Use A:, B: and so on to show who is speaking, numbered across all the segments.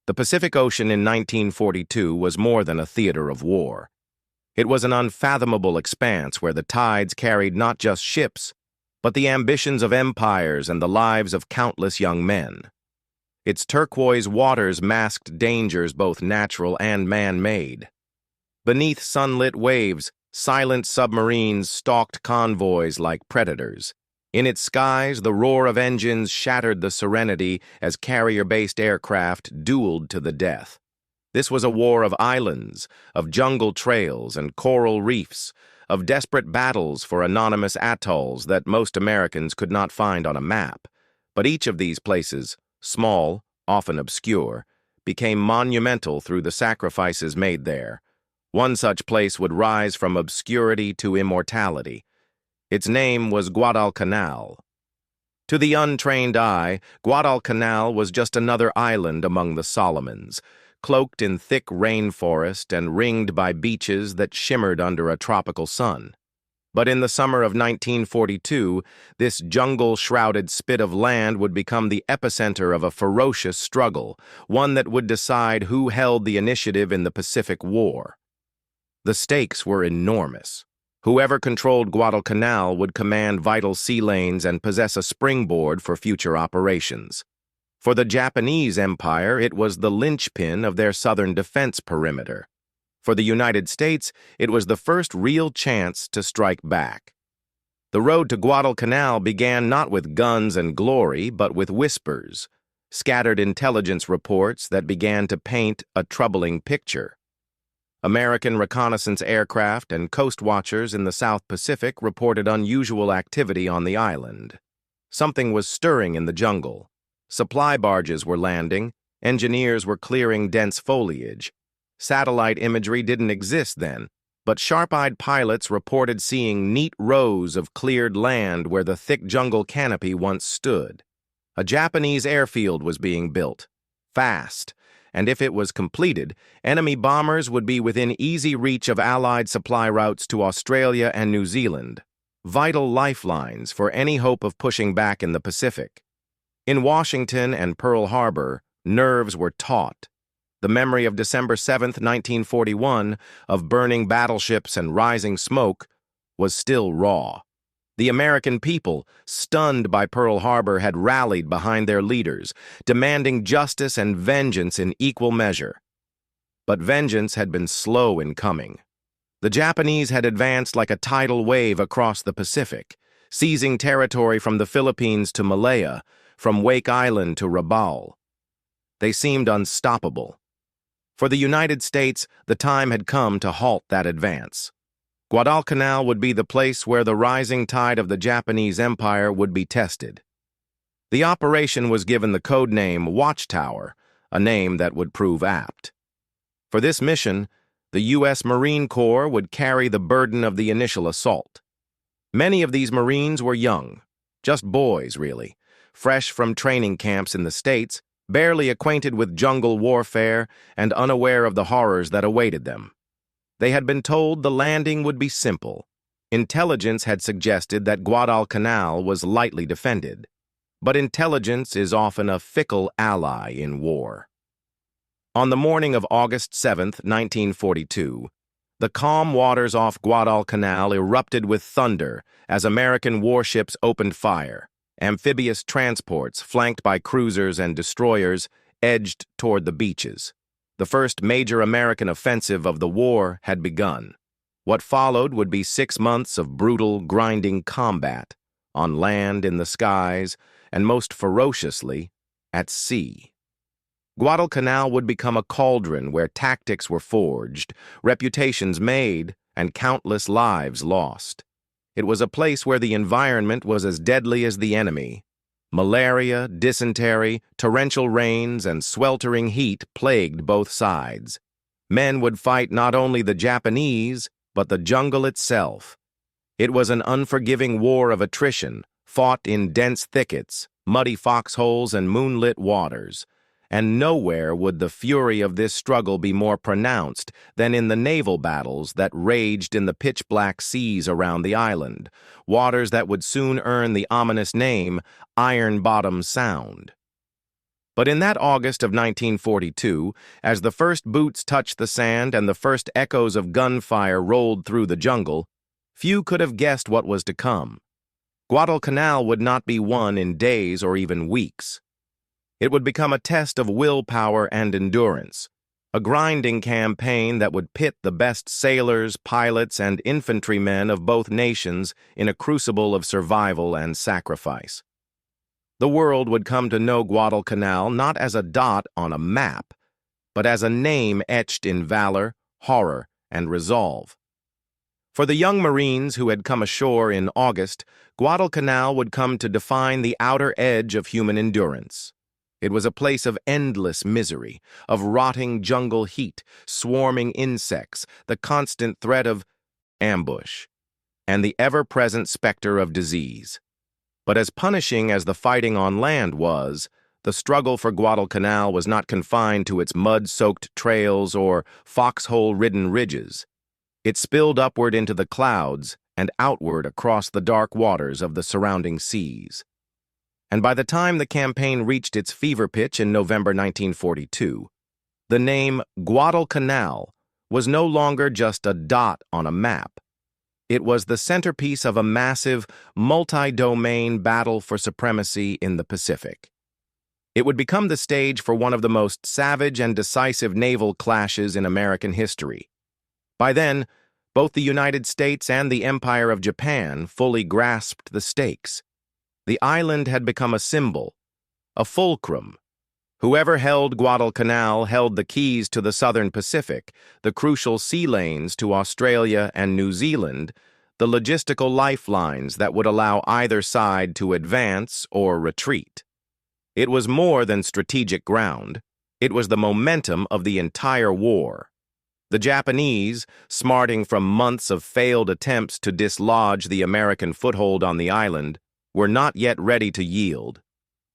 A: The Pacific Ocean in 1942 was more than a theater of war. It was an unfathomable expanse where the tides carried not just ships, but the ambitions of empires and the lives of countless young men. Its turquoise waters masked dangers both natural and man-made. Beneath sunlit waves, silent submarines stalked convoys like predators. In its skies, the roar of engines shattered the serenity as carrier-based aircraft dueled to the death. This was a war of islands, of jungle trails and coral reefs, of desperate battles for anonymous atolls that most Americans could not find on a map. But each of these places, small, often obscure, became monumental through the sacrifices made there. One such place would rise from obscurity to immortality. Its name was Guadalcanal. To the untrained eye, Guadalcanal was just another island among the Solomons, cloaked in thick rainforest and ringed by beaches that shimmered under a tropical sun. But in the summer of 1942, this jungle-shrouded spit of land would become the epicenter of a ferocious struggle, one that would decide who held the initiative in the Pacific War. The stakes were enormous. Whoever controlled Guadalcanal would command vital sea lanes and possess a springboard for future operations. For the Japanese Empire, it was the linchpin of their southern defense perimeter. For the United States, it was the first real chance to strike back. The road to Guadalcanal began not with guns and glory, but with whispers, scattered intelligence reports that began to paint a troubling picture. American reconnaissance aircraft and coast watchers in the South Pacific reported unusual activity on the island. Something was stirring in the jungle. Supply barges were landing, engineers were clearing dense foliage. Satellite imagery didn't exist then, but sharp-eyed pilots reported seeing neat rows of cleared land where the thick jungle canopy once stood. A Japanese airfield was being built, fast, and if it was completed, enemy bombers would be within easy reach of Allied supply routes to Australia and New Zealand, vital lifelines for any hope of pushing back in the Pacific. In Washington and Pearl Harbor, nerves were taut. The memory of December 7, 1941, of burning battleships and rising smoke, was still raw. The American people, stunned by Pearl Harbor, had rallied behind their leaders, demanding justice and vengeance in equal measure. But vengeance had been slow in coming. The Japanese had advanced like a tidal wave across the Pacific, seizing territory from the Philippines to Malaya, from Wake Island to Rabaul. They seemed unstoppable. For the United States, the time had come to halt that advance. Guadalcanal would be the place where the rising tide of the Japanese Empire would be tested. The operation was given the code name Watchtower, a name that would prove apt. For this mission, the U.S. Marine Corps would carry the burden of the initial assault. Many of these Marines were young, just boys, really, fresh from training camps in the States, barely acquainted with jungle warfare and unaware of the horrors that awaited them. They had been told the landing would be simple. Intelligence had suggested that Guadalcanal was lightly defended. But intelligence is often a fickle ally in war. On the morning of August 7, 1942, the calm waters off Guadalcanal erupted with thunder as American warships opened fire. Amphibious transports, flanked by cruisers and destroyers, edged toward the beaches. The first major American offensive of the war had begun. What followed would be 6 months of brutal, grinding combat, on land, in the skies, and most ferociously, at sea. Guadalcanal would become a cauldron where tactics were forged, reputations made, and countless lives lost. It was a place where the environment was as deadly as the enemy. Malaria, dysentery, torrential rains, and sweltering heat plagued both sides. Men would fight not only the Japanese, but the jungle itself. It was an unforgiving war of attrition, fought in dense thickets, muddy foxholes, and moonlit waters. And nowhere would the fury of this struggle be more pronounced than in the naval battles that raged in the pitch-black seas around the island, waters that would soon earn the ominous name Iron Bottom Sound. But in that August of 1942, as the first boots touched the sand and the first echoes of gunfire rolled through the jungle, few could have guessed what was to come. Guadalcanal would not be won in days or even weeks. It would become a test of willpower and endurance, a grinding campaign that would pit the best sailors, pilots, and infantrymen of both nations in a crucible of survival and sacrifice. The world would come to know Guadalcanal not as a dot on a map, but as a name etched in valor, horror, and resolve. For the young Marines who had come ashore in August, Guadalcanal would come to define the outer edge of human endurance. It was a place of endless misery, of rotting jungle heat, swarming insects, the constant threat of ambush, and the ever-present specter of disease. But as punishing as the fighting on land was, the struggle for Guadalcanal was not confined to its mud-soaked trails or foxhole-ridden ridges. It spilled upward into the clouds and outward across the dark waters of the surrounding seas. And by the time the campaign reached its fever pitch in November 1942, the name Guadalcanal was no longer just a dot on a map. It was the centerpiece of a massive, multi-domain battle for supremacy in the Pacific. It would become the stage for one of the most savage and decisive naval clashes in American history. By then, both the United States and the Empire of Japan fully grasped the stakes. The island had become a symbol, a fulcrum. Whoever held Guadalcanal held the keys to the southern Pacific, the crucial sea lanes to Australia and New Zealand, the logistical lifelines that would allow either side to advance or retreat. It was more than strategic ground. It was the momentum of the entire war. The Japanese, smarting from months of failed attempts to dislodge the American foothold on the island, were not yet ready to yield.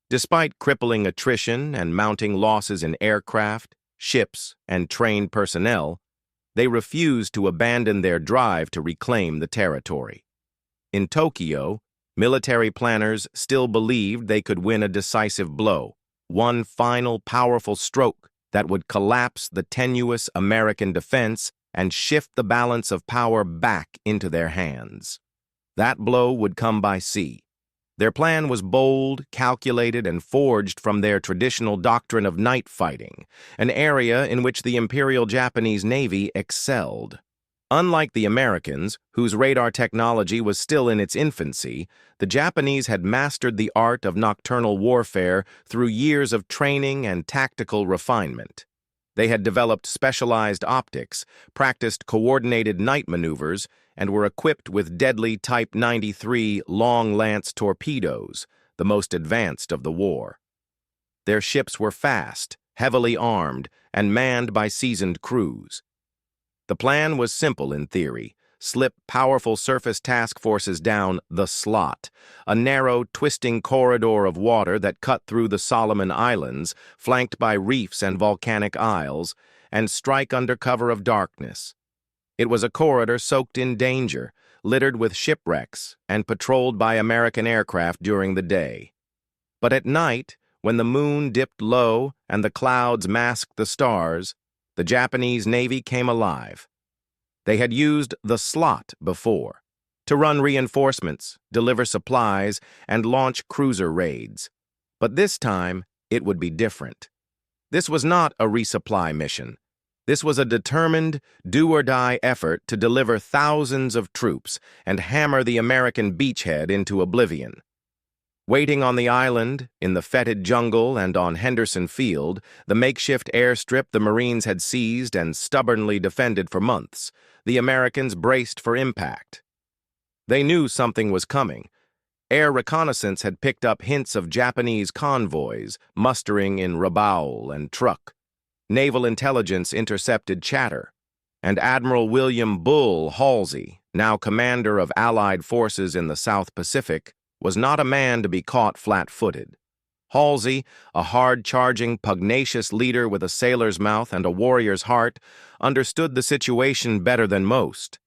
A: Despite crippling attrition and mounting losses in aircraft, ships, and trained personnel, they refused to abandon their drive to reclaim the territory. In Tokyo, military planners still believed they could win a decisive blow, one final powerful stroke that would collapse the tenuous American defense and shift the balance of power back into their hands. That blow would come by sea. Their plan was bold, calculated, and forged from their traditional doctrine of night fighting, an area in which the Imperial Japanese Navy excelled. Unlike the Americans, whose radar technology was still in its infancy, the Japanese had mastered the art of nocturnal warfare through years of training and tactical refinement. They had developed specialized optics, practiced coordinated night maneuvers, and were equipped with deadly Type 93 long-lance torpedoes, the most advanced of the war. Their ships were fast, heavily armed, and manned by seasoned crews. The plan was simple in theory: slip powerful surface task forces down the slot, a narrow, twisting corridor of water that cut through the Solomon Islands, flanked by reefs and volcanic isles, and strike under cover of darkness. It was a corridor soaked in danger, littered with shipwrecks, and patrolled by American aircraft during the day. But at night, when the moon dipped low and the clouds masked the stars, the Japanese Navy came alive. They had used the slot before, to run reinforcements, deliver supplies, and launch cruiser raids. But this time, it would be different. This was not a resupply mission. This was a determined, do-or-die effort to deliver thousands of troops and hammer the American beachhead into oblivion. Waiting on the island, in the fetid jungle, and on Henderson Field, the makeshift airstrip the Marines had seized and stubbornly defended for months, the Americans braced for impact. They knew something was coming. Air reconnaissance had picked up hints of Japanese convoys mustering in Rabaul and Truk. Naval intelligence intercepted chatter, and Admiral William Bull Halsey, now commander of Allied forces in the South Pacific, was not a man to be caught flat-footed. Halsey, a hard-charging, pugnacious leader with a sailor's mouth and a warrior's heart, understood the situation better than most.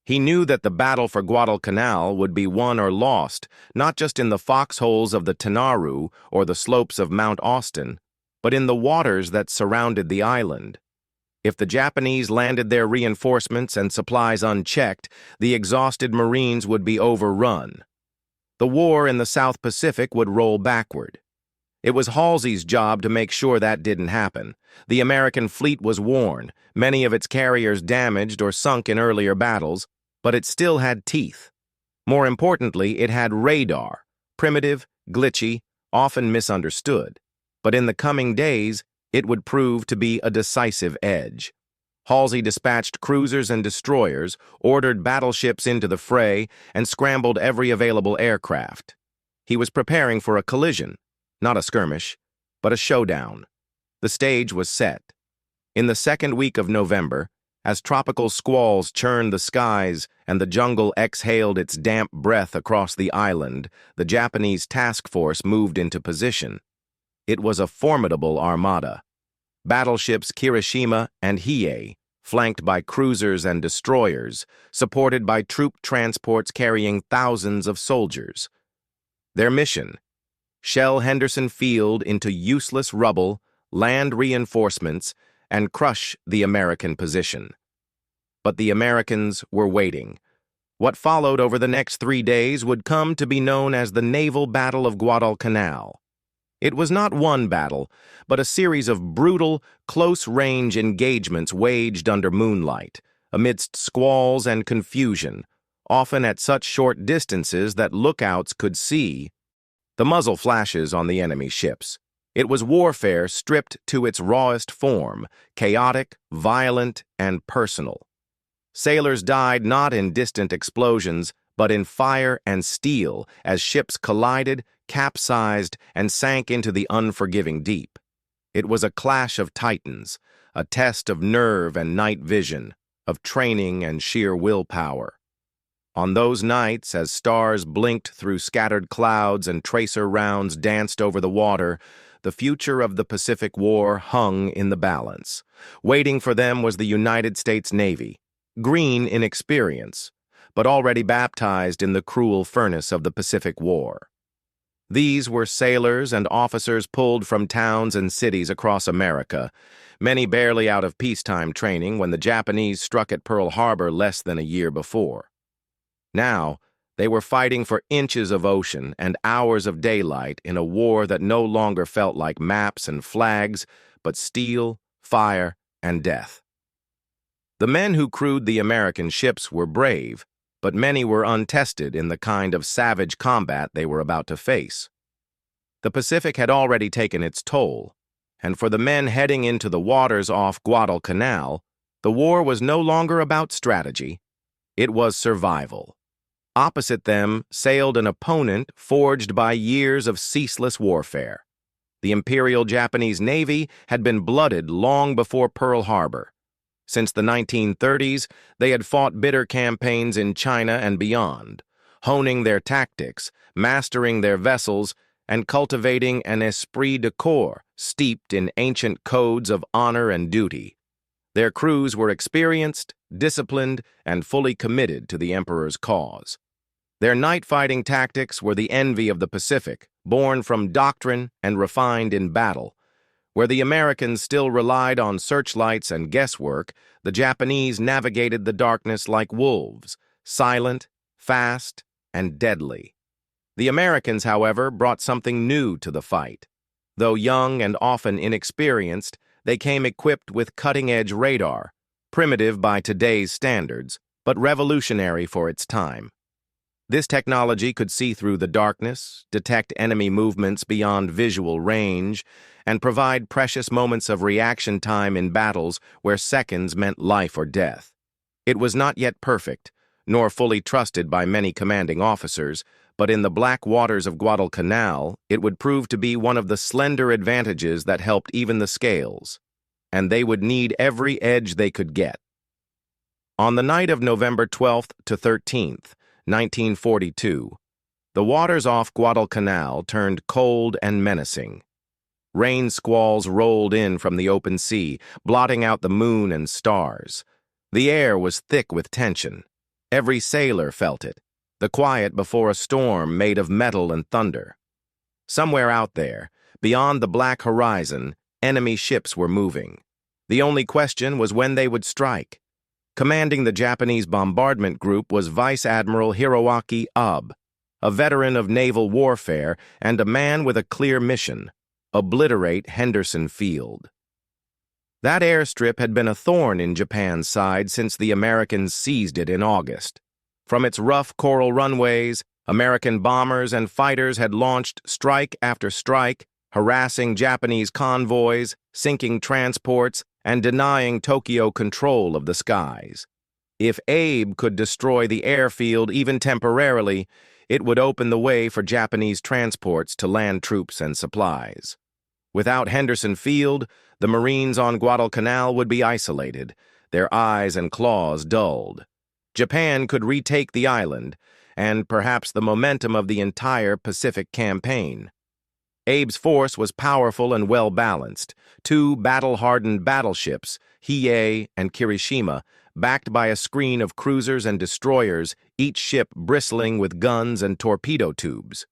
A: He knew that the battle for Guadalcanal would be won or lost, not just in the foxholes of the Tanaru or the slopes of Mount Austin, but in the waters that surrounded the island. If the Japanese landed their reinforcements and supplies unchecked, the exhausted Marines would be overrun. The war in the South Pacific would roll backward. It was Halsey's job to make sure that didn't happen. The American fleet was worn, many of its carriers damaged or sunk in earlier battles, but it still had teeth. More importantly, it had radar, primitive, glitchy, often misunderstood. But in the coming days, it would prove to be a decisive edge. Halsey dispatched cruisers and destroyers, ordered battleships into the fray, and scrambled every available aircraft. He was preparing for a collision, not a skirmish, but a showdown. The stage was set. In the second week of November, as tropical squalls churned the skies and the jungle exhaled its damp breath across the island, the Japanese task force moved into position. It was a formidable armada. Battleships Kirishima and Hiei, flanked by cruisers and destroyers, supported by troop transports carrying thousands of soldiers. Their mission: shell Henderson Field into useless rubble, land reinforcements, and crush the American position. But the Americans were waiting. What followed over the next 3 days would come to be known as the Naval Battle of Guadalcanal. It was not one battle, but a series of brutal, close-range engagements waged under moonlight, amidst squalls and confusion, often at such short distances that lookouts could see the muzzle flashes on the enemy ships. It was warfare stripped to its rawest form, chaotic, violent, and personal. Sailors died not in distant explosions, but in fire and steel as ships collided, capsized, and sank into the unforgiving deep. It was a clash of titans, a test of nerve and night vision, of training and sheer willpower. On those nights, as stars blinked through scattered clouds and tracer rounds danced over the water, the future of the Pacific War hung in the balance. Waiting for them was the United States Navy, green in experience, but already baptized in the cruel furnace of the Pacific War. These were sailors and officers pulled from towns and cities across America, many barely out of peacetime training when the Japanese struck at Pearl Harbor less than a year before. Now, they were fighting for inches of ocean and hours of daylight in a war that no longer felt like maps and flags, but steel, fire, and death. The men who crewed the American ships were brave, but many were untested in the kind of savage combat they were about to face. The Pacific had already taken its toll, and for the men heading into the waters off Guadalcanal, the war was no longer about strategy. It was survival. Opposite them sailed an opponent forged by years of ceaseless warfare. The Imperial Japanese Navy had been blooded long before Pearl Harbor. Since the 1930s, they had fought bitter campaigns in China and beyond, honing their tactics, mastering their vessels, and cultivating an esprit de corps steeped in ancient codes of honor and duty. Their crews were experienced, disciplined, and fully committed to the Emperor's cause. Their night-fighting tactics were the envy of the Pacific, born from doctrine and refined in battle. Where the Americans still relied on searchlights and guesswork, the Japanese navigated the darkness like wolves, silent, fast, and deadly. The Americans, however, brought something new to the fight. Though young and often inexperienced, they came equipped with cutting-edge radar, primitive by today's standards, but revolutionary for its time. This technology could see through the darkness, detect enemy movements beyond visual range, and provide precious moments of reaction time in battles where seconds meant life or death. It was not yet perfect, nor fully trusted by many commanding officers, but in the black waters of Guadalcanal, it would prove to be one of the slender advantages that helped even the scales, and they would need every edge they could get. On the night of November 12th to 13th, 1942, the waters off Guadalcanal turned cold and menacing. Rain squalls rolled in from the open sea, blotting out the moon and stars. The air was thick with tension. Every sailor felt it, the quiet before a storm made of metal and thunder. Somewhere out there, beyond the black horizon, Enemy ships were moving. The only question was when they would strike. Commanding the Japanese bombardment group was Vice Admiral Hiroaki Abe, a veteran of naval warfare and a man with a clear mission: obliterate Henderson Field. That airstrip had been a thorn in Japan's side since the Americans seized it in August. From its rough coral runways, American bombers and fighters had launched strike after strike, harassing Japanese convoys, sinking transports, and denying Tokyo control of the skies. If Abe could destroy the airfield even temporarily, it would open the way for Japanese transports to land troops and supplies. Without Henderson Field, the Marines on Guadalcanal would be isolated, their eyes and claws dulled. Japan could retake the island, and perhaps the momentum of the entire Pacific campaign. Abe's force was powerful and well-balanced: 2 battle-hardened battleships, Hiei and Kirishima, backed by a screen of cruisers and destroyers, each ship bristling with guns and torpedo tubes.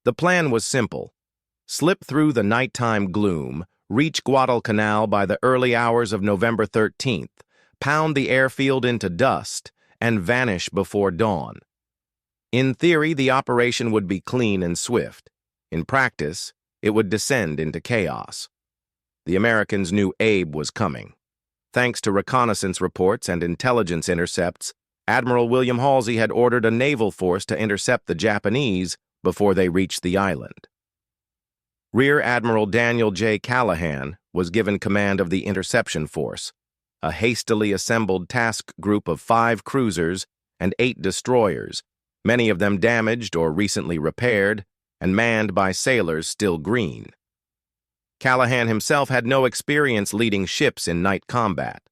A: The plan was simple: slip through the nighttime gloom, reach Guadalcanal by the early hours of November 13th, pound the airfield into dust, and vanish before dawn. In theory, the operation would be clean and swift. In practice, it would descend into chaos. The Americans knew Abe was coming. Thanks to reconnaissance reports and intelligence intercepts, Admiral William Halsey had ordered a naval force to intercept the Japanese before they reached the island. Rear Admiral Daniel J. Callaghan was given command of the interception force, a hastily assembled task group of 5 cruisers and 8 destroyers, many of them damaged or recently repaired, and manned by sailors still green. Callaghan himself had no experience leading ships in night combat.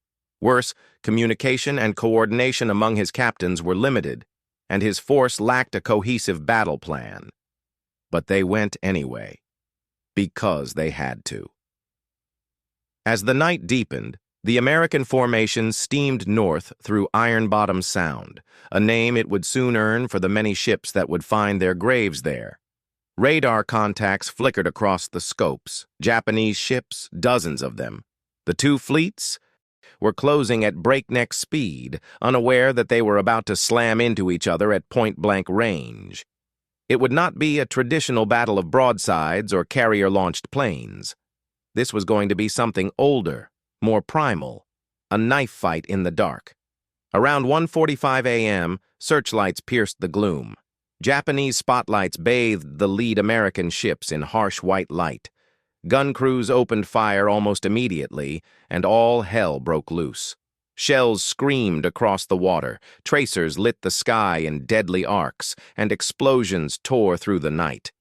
A: Worse, communication and coordination among his captains were limited, and his force lacked a cohesive battle plan. But they went anyway, because they had to. As the night deepened, the American formation steamed north through Iron Bottom Sound, a name it would soon earn for the many ships that would find their graves there. Radar contacts flickered across the scopes. Japanese ships, dozens of them. The 2 fleets were closing at breakneck speed, unaware that they were about to slam into each other at point-blank range. It would not be a traditional battle of broadsides or carrier-launched planes. This was going to be something older, more primal, a knife fight in the dark. Around 1:45 a.m., searchlights pierced the gloom. Japanese spotlights bathed the lead American ships in harsh white light. Gun crews opened fire almost immediately, and all hell broke loose. Shells screamed across the water, tracers lit the sky in deadly arcs, and explosions tore through the night.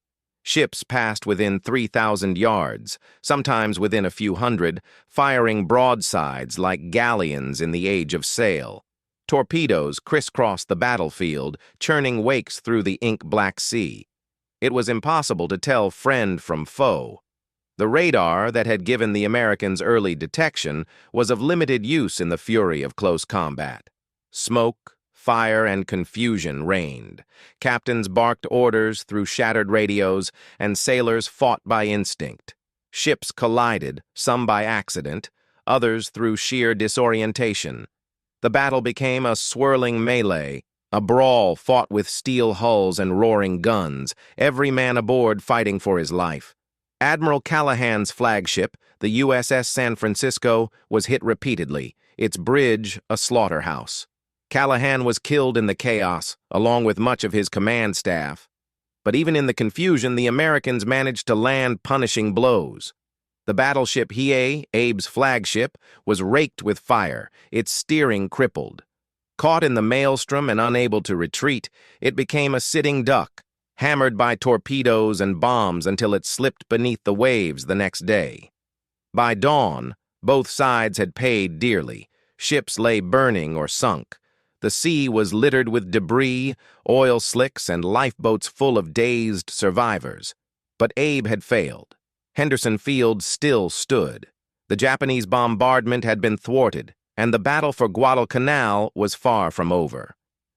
A: Ships passed within 3,000 yards, sometimes within a few hundred, firing broadsides like galleons in the age of sail. Torpedoes crisscrossed the battlefield, churning wakes through the ink-black sea. It was impossible to tell friend from foe. The radar that had given the Americans early detection was of limited use in the fury of close combat. Smoke, fire, and confusion reigned. Captains barked orders through shattered radios, and sailors fought by instinct. Ships collided, some by accident, others through sheer disorientation. The battle became a swirling melee, a brawl fought with steel hulls and roaring guns, every man aboard fighting for his life. Admiral Callaghan's flagship, the USS San Francisco, was hit repeatedly, its bridge a slaughterhouse. Callaghan was killed in the chaos, along with much of his command staff. But even in the confusion, the Americans managed to land punishing blows. The battleship Hiei, Abe's flagship, was raked with fire, its steering crippled. Caught in the maelstrom and unable to retreat, it became a sitting duck, hammered by torpedoes and bombs until it slipped beneath the waves the next day. By dawn, both sides had paid dearly. Ships lay burning or sunk. The sea was littered with debris, oil slicks, and lifeboats full of dazed survivors. But Abe had failed. Henderson Field still stood. The Japanese bombardment had been thwarted, and the battle for Guadalcanal was far from over.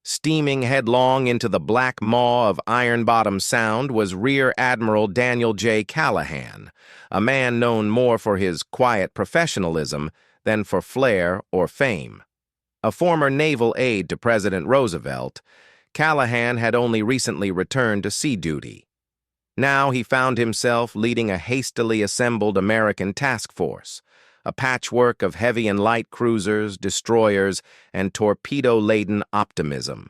A: Steaming headlong into the black maw of Iron Bottom Sound was Rear Admiral Daniel Callaghan, a man known more for his quiet professionalism than for flair or fame. A former naval aide to President Roosevelt, Callaghan had only recently returned to sea duty. Now he found himself leading a hastily assembled American task force, a patchwork of heavy and light cruisers, destroyers, and torpedo-laden optimism.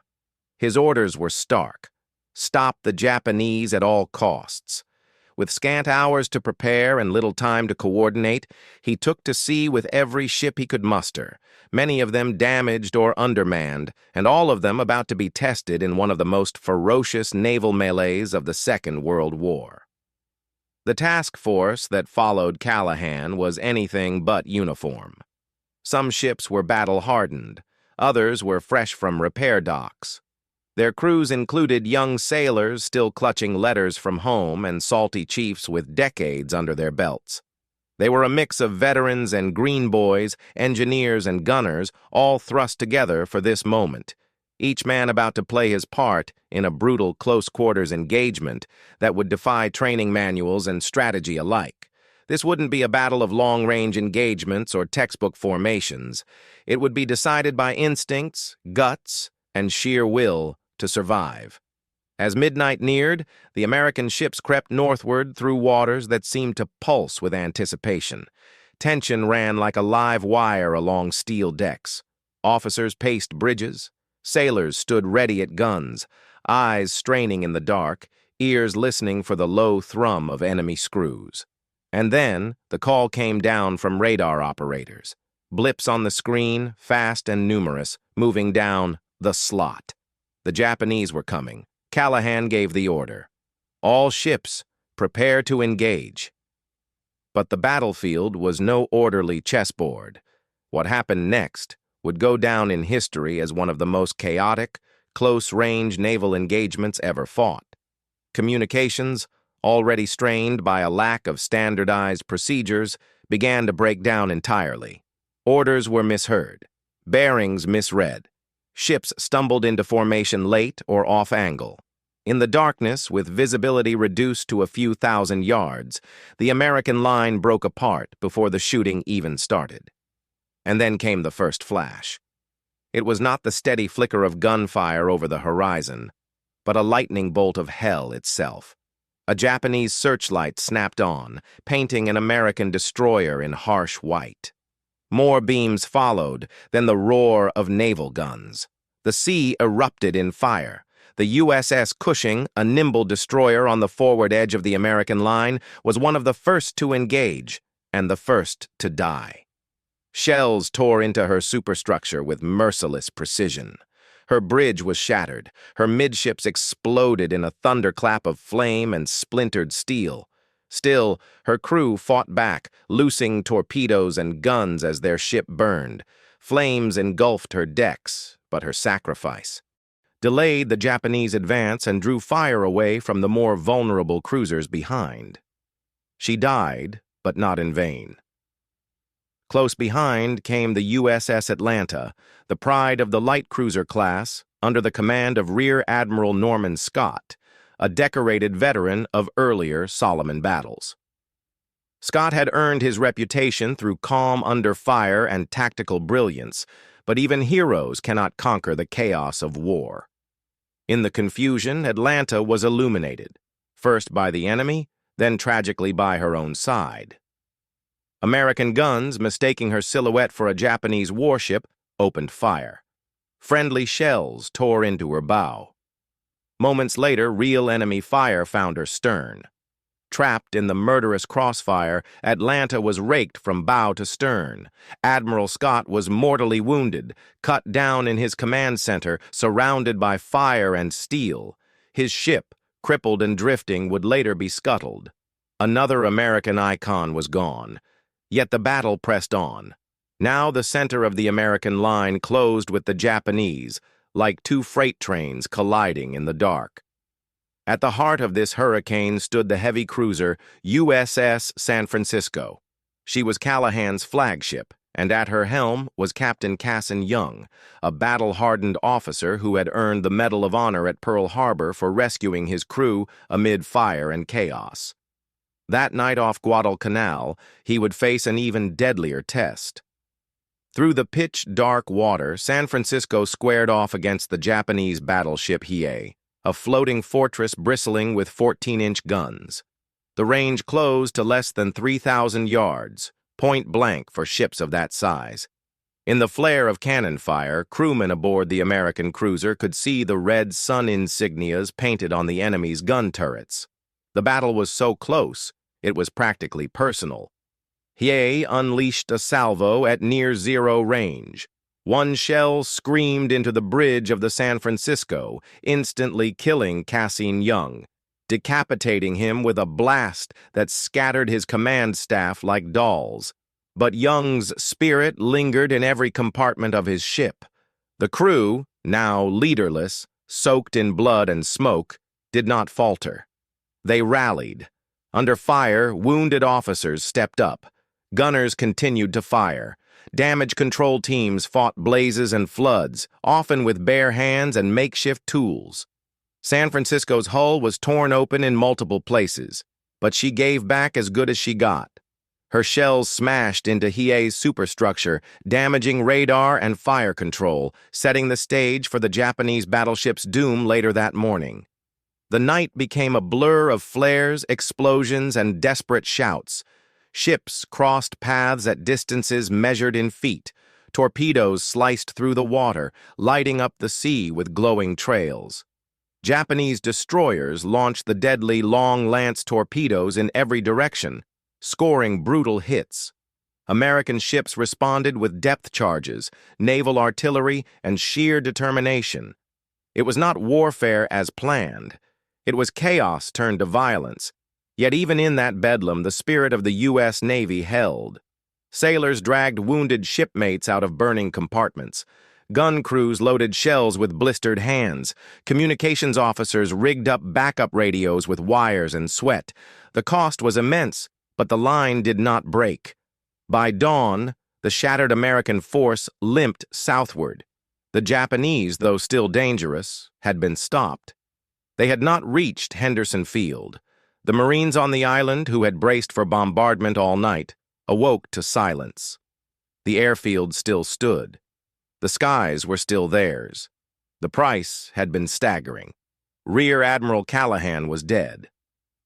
A: His orders were stark: stop the Japanese at all costs. With scant hours to prepare and little time to coordinate, he took to sea with every ship he could muster, many of them damaged or undermanned, and all of them about to be tested in one of the most ferocious naval melees of the Second World War. The task force that followed Callaghan was anything but uniform. Some ships were battle-hardened, others were fresh from repair docks. Their crews included young sailors still clutching letters from home and salty chiefs with decades under their belts. They were a mix of veterans and green boys, engineers and gunners, all thrust together for this moment, each man about to play his part in a brutal close-quarters engagement that would defy training manuals and strategy alike. This wouldn't be a battle of long-range engagements or textbook formations. It would be decided by instincts, guts, and sheer will to survive. As midnight neared, the American ships crept northward through waters that seemed to pulse with anticipation. Tension ran like a live wire along steel decks. Officers paced bridges. Sailors stood ready at guns, eyes straining in the dark, ears listening for the low thrum of enemy screws. And then the call came down from radar operators. Blips on the screen, fast and numerous, moving down the slot. The Japanese were coming. Callaghan gave the order. All ships, prepare to engage. But the battlefield was no orderly chessboard. What happened next would go down in history as one of the most chaotic, close-range naval engagements ever fought. Communications, already strained by a lack of standardized procedures, began to break down entirely. Orders were misheard, bearings misread. Ships stumbled into formation late or off-angle. In the darkness, with visibility reduced to a few thousand yards, the American line broke apart before the shooting even started. And then came the first flash. It was not the steady flicker of gunfire over the horizon, but a lightning bolt of hell itself. A Japanese searchlight snapped on, painting an American destroyer in harsh white. More beams followed, then the roar of naval guns. The sea erupted in fire. The USS Cushing, a nimble destroyer on the forward edge of the American line, was one of the first to engage, and the first to die. Shells tore into her superstructure with merciless precision. Her bridge was shattered. Her midships exploded in a thunderclap of flame and splintered steel. Still, her crew fought back, loosing torpedoes and guns as their ship burned. Flames engulfed her decks, but her sacrifice delayed the Japanese advance and drew fire away from the more vulnerable cruisers behind. She died, but not in vain. Close behind came the USS Atlanta, the pride of the light cruiser class, under the command of Rear Admiral Norman Scott, a decorated veteran of earlier Solomon battles. Scott had earned his reputation through calm under fire and tactical brilliance, but even heroes cannot conquer the chaos of war. In the confusion, Atlanta was illuminated, first by the enemy, then tragically by her own side. American guns, mistaking her silhouette for a Japanese warship, opened fire. Friendly shells tore into her bow. Moments later, real enemy fire found her stern. Trapped in the murderous crossfire, Atlanta was raked from bow to stern. Admiral Scott was mortally wounded, cut down in his command center, surrounded by fire and steel. His ship, crippled and drifting, would later be scuttled. Another American icon was gone. Yet the battle pressed on. Now the center of the American line closed with the Japanese, like two freight trains colliding in the dark. At the heart of this hurricane stood the heavy cruiser USS San Francisco. She was Callaghan's flagship and at her helm was Captain Cassin Young, a battle-hardened officer who had earned the Medal of Honor at Pearl Harbor for rescuing his crew amid fire and chaos. That night off Guadalcanal, he would face an even deadlier test. Through the pitch-dark water, San Francisco squared off against the Japanese battleship Hiei, a floating fortress bristling with 14-inch guns. The range closed to less than 3,000 yards, point blank for ships of that size. In the flare of cannon fire, crewmen aboard the American cruiser could see the red sun insignias painted on the enemy's gun turrets. The battle was so close, it was practically personal. Hiei unleashed a salvo at near-zero range. One shell screamed into the bridge of the San Francisco, instantly killing Cassin Young, decapitating him with a blast that scattered his command staff like dolls. But Young's spirit lingered in every compartment of his ship. The crew, now leaderless, soaked in blood and smoke, did not falter. They rallied. Under fire, wounded officers stepped up. Gunners continued to fire. Damage control teams fought blazes and floods, often with bare hands and makeshift tools. San Francisco's hull was torn open in multiple places, but she gave back as good as she got. Her shells smashed into Hiei's superstructure, damaging radar and fire control, setting the stage for the Japanese battleship's doom later that morning. The night became a blur of flares, explosions, and desperate shouts. Ships crossed paths at distances measured in feet. Torpedoes sliced through the water, lighting up the sea with glowing trails. Japanese destroyers launched the deadly long-lance torpedoes in every direction, scoring brutal hits. American ships responded with depth charges, naval artillery, and sheer determination. It was not warfare as planned. It was chaos turned to violence. Yet even in that bedlam, the spirit of the U.S. Navy held. Sailors dragged wounded shipmates out of burning compartments. Gun crews loaded shells with blistered hands. Communications officers rigged up backup radios with wires and sweat. The cost was immense, but the line did not break. By dawn, the shattered American force limped southward. The Japanese, though still dangerous, had been stopped. They had not reached Henderson Field. The Marines on the island, who had braced for bombardment all night, awoke to silence. The airfield still stood. The skies were still theirs. The price had been staggering. Rear Admiral Callaghan was dead.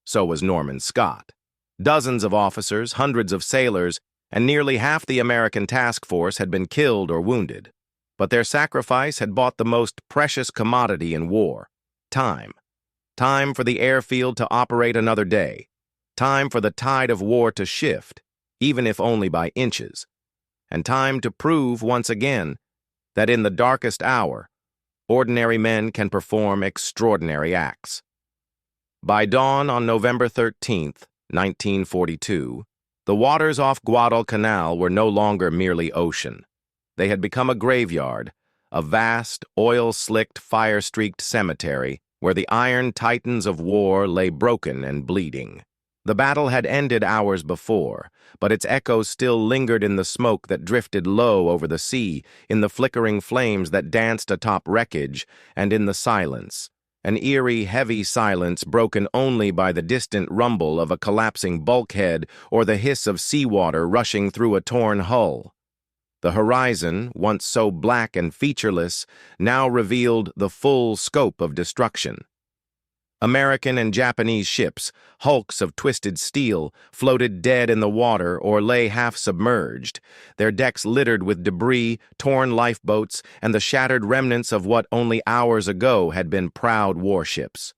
A: So was Norman Scott. Dozens of officers, hundreds of sailors, and nearly half the American task force had been killed or wounded. But their sacrifice had bought the most precious commodity in war: time. Time for the airfield to operate another day. Time for the tide of war to shift, even if only by inches. And time to prove once again that in the darkest hour, ordinary men can perform extraordinary acts. By dawn on November 13th, 1942, the waters off Guadalcanal were no longer merely ocean. They had become a graveyard, a vast, oil-slicked, fire-streaked cemetery where the iron titans of war lay broken and bleeding. The battle had ended hours before, but its echoes still lingered in the smoke that drifted low over the sea, in the flickering flames that danced atop wreckage, and in the silence. An eerie, heavy silence broken only by the distant rumble of a collapsing bulkhead or the hiss of seawater rushing through a torn hull. The horizon, once so black and featureless, now revealed the full scope of destruction. American and Japanese ships, hulks of twisted steel, floated dead in the water or lay half-submerged, their decks littered with debris, torn lifeboats, and the shattered remnants of what only hours ago had been proud warships.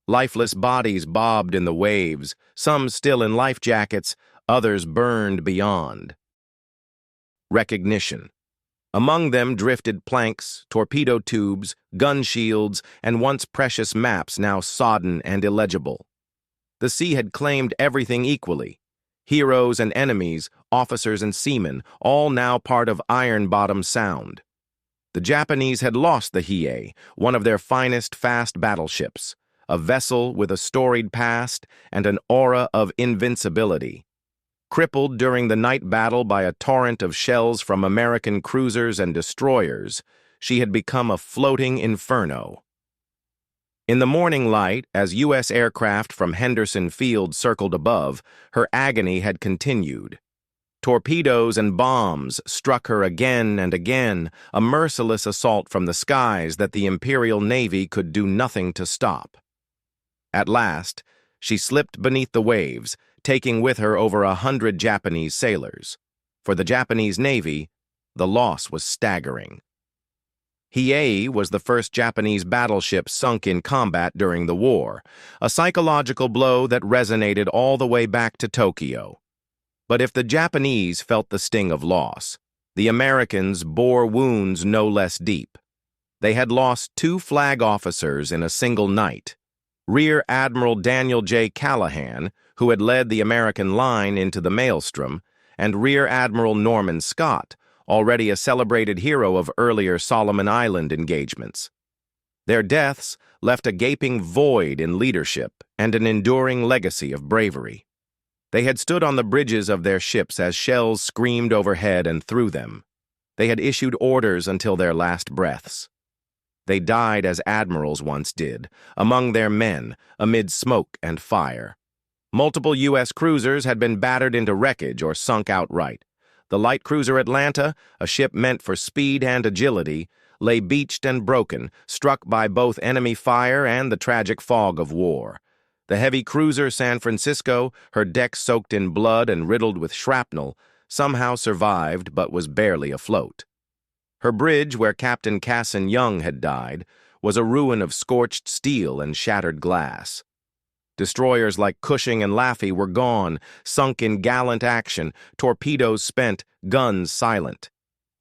A: Lifeless bodies bobbed in the waves, some still in life jackets, others burned beyond. Recognition. Among them drifted planks, torpedo tubes, gun shields, and once precious maps now sodden and illegible. The sea had claimed everything equally. Heroes and enemies, officers and seamen, all now part of Iron Bottom Sound. The Japanese had lost the Hiei, one of their finest fast battleships, a vessel with a storied past and an aura of invincibility. Crippled during the night battle by a torrent of shells from American cruisers and destroyers, she had become a floating inferno. In the morning light, as U.S. aircraft from Henderson Field circled above, her agony had continued. Torpedoes and bombs struck her again and again, a merciless assault from the skies that the Imperial Navy could do nothing to stop. At last, she slipped beneath the waves, taking with her over 100 Japanese sailors. For the Japanese Navy, the loss was staggering. Hiei was the first Japanese battleship sunk in combat during the war, a psychological blow that resonated all the way back to Tokyo. But if the Japanese felt the sting of loss, the Americans bore wounds no less deep. They had lost 2 flag officers in a single night. Rear Admiral Daniel Callaghan, who had led the American line into the maelstrom, and Rear Admiral Norman Scott, already a celebrated hero of earlier Solomon Island engagements. Their deaths left a gaping void in leadership and an enduring legacy of bravery. They had stood on the bridges of their ships as shells screamed overhead and through them. They had issued orders until their last breaths. They died as admirals once did, among their men, amid smoke and fire. Multiple U.S. cruisers had been battered into wreckage or sunk outright. The light cruiser Atlanta, a ship meant for speed and agility, lay beached and broken, struck by both enemy fire and the tragic fog of war. The heavy cruiser San Francisco, her decks soaked in blood and riddled with shrapnel, somehow survived but was barely afloat. Her bridge, where Captain Cassin Young had died, was a ruin of scorched steel and shattered glass. Destroyers like Cushing and Laffey were gone, sunk in gallant action, torpedoes spent, guns silent.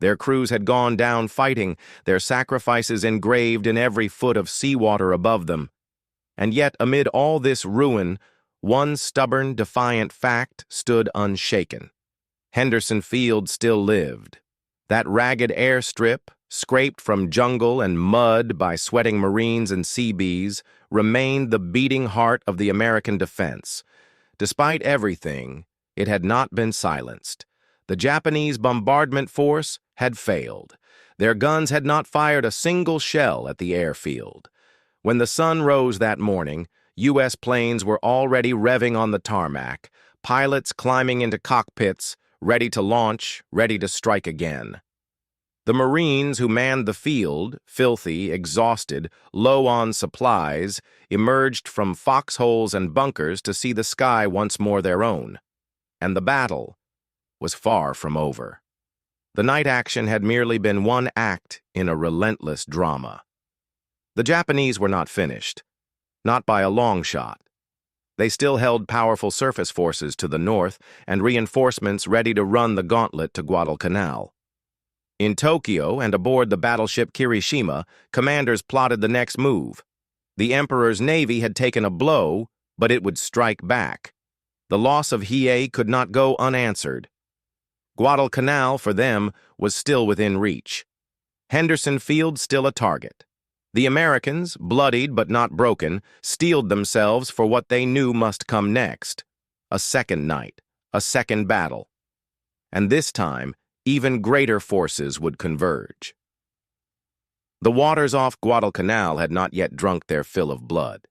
A: Their crews had gone down fighting, their sacrifices engraved in every foot of seawater above them. And yet, amid all this ruin, one stubborn, defiant fact stood unshaken. Henderson Field still lived. That ragged airstrip, scraped from jungle and mud by sweating Marines and Seabees, remained the beating heart of the American defense. Despite everything, it had not been silenced. The Japanese bombardment force had failed. Their guns had not fired a single shell at the airfield. When the sun rose that morning, U.S. planes were already revving on the tarmac, pilots climbing into cockpits, ready to launch, ready to strike again. The Marines who manned the field, filthy, exhausted, low on supplies, emerged from foxholes and bunkers to see the sky once more their own. And the battle was far from over. The night action had merely been one act in a relentless drama. The Japanese were not finished, not by a long shot. They still held powerful surface forces to the north and reinforcements ready to run the gauntlet to Guadalcanal. In Tokyo and aboard the battleship Kirishima, commanders plotted the next move. The Emperor's navy had taken a blow, but it would strike back. The loss of Hiei could not go unanswered. Guadalcanal, for them, was still within reach. Henderson Field still a target. The Americans, bloodied but not broken, steeled themselves for what they knew must come next. A second night, a second battle. And this time, even greater forces would converge. The waters off Guadalcanal had not yet drunk their fill of blood.